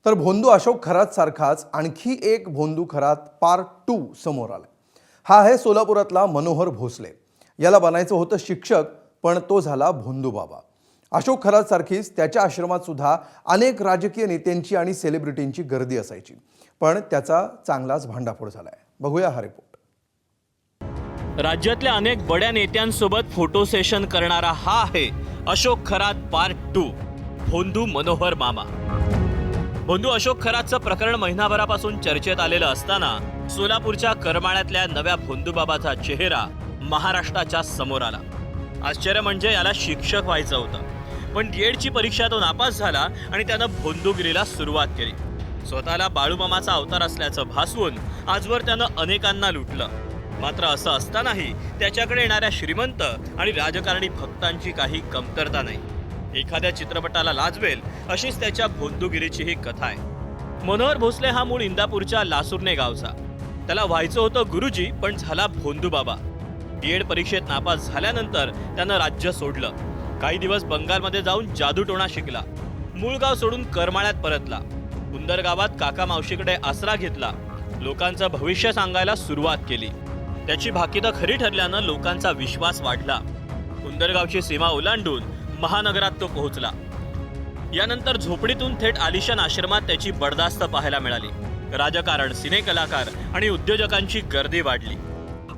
तर भोंदू अशोक खरात सारखाच आणखी एक भोंदू खरात पार्ट 2 समोर आलाय। हा आहे सोलापुरातला मनोहर भोसले। याला बनायचं होतं शिक्षक, पण तो झाला भोंदू बाबा। अशोक खरात सारखीच त्याच्या आश्रमात सुद्धा अनेक राजकीय नेत्यांची आणि सेलिब्रिटींची गर्दी असायची, पण त्याचा चांगलाच भांडाफोड झालाय। बघूया हा रिपोर्ट। राज्यातल्या अनेक बड्या नेत्यांसोबत फोटो सेशन करणारा हा आहे अशोक खरात पार्ट 2 भोंदू मनोहर मामा। भोंदू अशोक खरातचं प्रकरण महिनाभरापासून चर्चेत आलेलं असताना सोलापूरच्या करमाळ्यातल्या नव्या भोंदू बाबाचा चेहरा महाराष्ट्राच्या समोर आला। आश्चर्य म्हणजे याला शिक्षक व्हायचं होतं, पण डीएडची परीक्षा तो नापास झाला आणि त्यानं भोंदूगिरीला सुरुवात केली। स्वतःला बाळूमामाचा अवतार असल्याचं भासवून आजवर त्यानं अनेकांना लुटलं। मात्र असं असतानाही त्याच्याकडे येणाऱ्या श्रीमंत आणि राजकारणी भक्तांची काही कमतरता नाही। एखाद्या चित्रपटाला लाजवेल अशीच त्याच्या भोंदूगिरीची ही कथा आहे। मनोहर भोसले हा मूळ इंदापूरच्या लासुर्णे गावचा। त्याला व्हायचं होतं गुरुजी, पण झाला भोंदू बाबा। डीएड परीक्षेत नापास झाल्यानंतर त्यानं राज्य सोडलं। काही दिवस बंगालमध्ये जाऊन जादूटोणा शिकला। मूळ गाव सोडून करमाळ्यात परतला। कुंदर गावात काका मावशीकडे आसरा घेतला। लोकांचं भविष्य सांगायला सुरुवात केली। त्याची भाकीतं खरी ठरल्यानं लोकांचा विश्वास वाढला। कुंदरगावची सीमा ओलांडून महानगरात तो पोहोचला। यानंतर झोपडीतून थेट आलिशान आश्रमात त्याची बडदास्त पाहायला मिळाली। राजकारण, सिने कलाकार आणि उद्योजकांची गर्दी वाढली।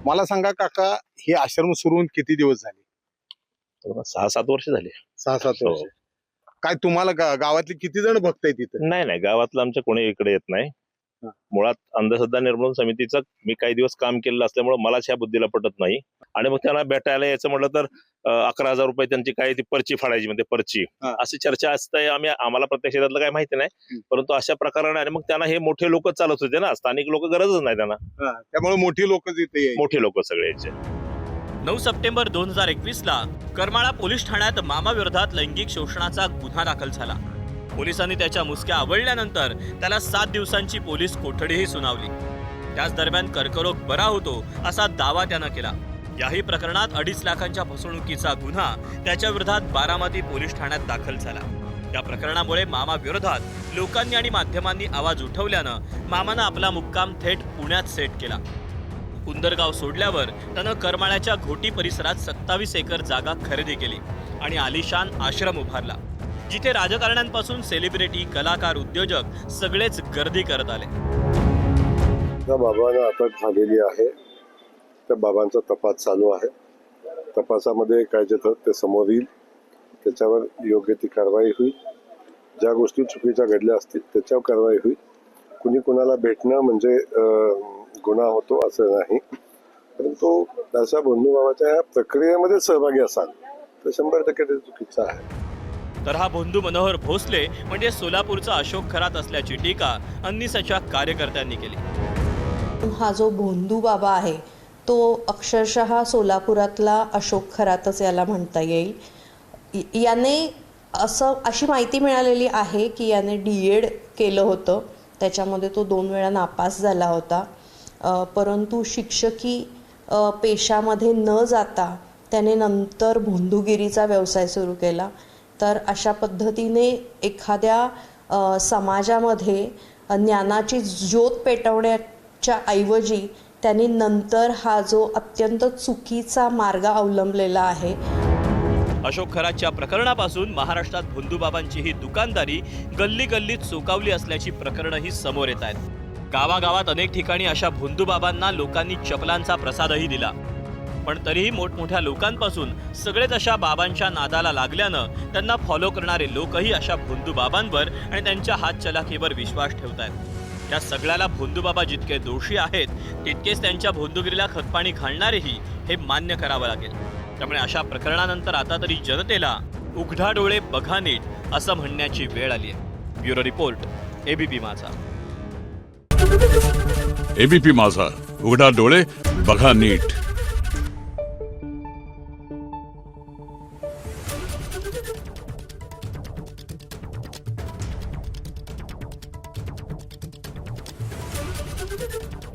मला सांगा काका, हे आश्रम सुरू होऊन किती दिवस झाले? 6-7 वर्ष झाले। 6-7 वर्ष। काय तुम्हाला गावातले किती जण भक्त आहेत तिथे? नाही, गावातलं आमच्या कोणी इकडे येत नाही। मुळात अंधश्रद्धा निर्मूलन समितीचं मी काही दिवस काम केलेलं असल्यामुळे मला ह्या बुद्धीला पटत नाही। आणि मग त्यांना भेटायला यायचं म्हटलं तर 11,000 रुपये त्यांची काही ती पर्ची फाडायची, म्हणजे पर्ची अशी चर्चा असते। आम्हाला प्रत्यक्ष त्यातलं काही माहिती नाही, परंतु अशा प्रकाराने आणि मग त्यांना हे मोठे लोक चालत होते ना, स्थानिक लोक गरजच नाही त्यांना, त्यामुळे मोठी लोक तिथे मोठे लोक सगळे यायचे। 9 सप्टेंबर 2021 ला करमाळा पोलीस ठाण्यात मामा विरोधात लैंगिक शोषणाचा गुन्हा दाखल झाला। पोलिसांनी त्याच्या मुसक्या आवळल्यानंतर त्याला 7 दिवसांची पोलीस कोठडीही सुनावली। त्याच दरम्यान कर्करोग बरा होतो असा दावा त्यानं केला। याही प्रकरणात 2.5 लाखांच्या फसवणुकीचा गुन्हा त्याच्या विरोधात बारामती पोलीस ठाण्यात दाखल झाला। या प्रकरणामुळे मामा विरोधात लोकांनी आणि माध्यमांनी आवाज उठवल्यानं मामानं आपला मुक्काम थेट पुण्यात सेट केला। कुंदरगाव सोडल्यावर त्यानं करमाळ्याच्या घोटी परिसरात 27 एकर जागा खरेदी केली आणि आलिशान आश्रम उभारला, जिथे राजकारण्यांपासून सेलिब्रिटी, कलाकार, उद्योजक सगळेच गर्दी करत आले। त्या बाबांना अटक झालेली आहे। त्या बाबांचा तपास चालू आहे। तपासामध्ये काय जे ते समोर येईल, त्याच्यावर योग्य ती कारवाई होईल। ज्या गोष्टी चुकीच्या घडल्या असतील त्याच्यावर कारवाई होईल। कुणी कुणाला भेटणं म्हणजे गुन्हा होतो असं नाही, परंतु त्याच्या भोंदू बाबाच्या प्रक्रियेमध्ये सहभागी असाल तर 100% ते चुकीचं आहे। तर हा भोंदू मनोहर भोसले म्हणजे सोलापूरचा अशोक खरात असल्याची टीका अन्निसाच्या कार्यकर्त्यांनी केली। हा जो भोंदू बाबा आहे तो अक्षरशः सोलापुरातला अशोक खरातच याला म्हणता येईल। याने अशी माहिती मिळालेली आहे की याने डीएड केलं होतं, त्याच्यामध्ये तो 2 वेळा नापास झाला होता, परंतु शिक्षकी पेशामध्ये न जाता त्याने नंतर भोंदूगिरीचा व्यवसाय सुरू केला। तर अशा पद्धतीने एखाद्या समाजामध्ये ज्ञानाची ज्योत पेटवण्याच्या ऐवजी त्यांनी नंतर हा जो अत्यंत चुकीचा मार्ग अवलंबलेला आहे। अशोक खरातच्या प्रकरणापासून महाराष्ट्रात भोंदू बाबांची ही दुकानदारी गल्ली गल्लीत चोकावली असल्याची प्रकरणंही समोर येत आहेत। गावागावात अनेक ठिकाणी अशा भोंदू बाबांना लोकांनी चपलांचा प्रसादही दिला, पण तरीही मोठमोठ्या लोकांपासून सगळेच अशा बाबांच्या नादाला लागल्यानं त्यांना फॉलो करणारे लोकही अशा भोंदू बाबांवर आणि त्यांच्या हातचलाखीवर विश्वास ठेवतात। या सगळ्याला भोंदू बाबा जितके दोषी आहेत तितकेच त्यांच्या भोंदूगिरीला खतपाणी घालणारेही हे मान्य करावं लागेल। त्यामुळे अशा प्रकरणानंतर आता तरी जनतेला उघडा डोळे बघा नीट असं म्हणण्याची वेळ आली आहे। ब्युरो रिपोर्ट, एबीपी माझा। एबीपी माझा, उघडा डोळे बघा नीट। Thank you.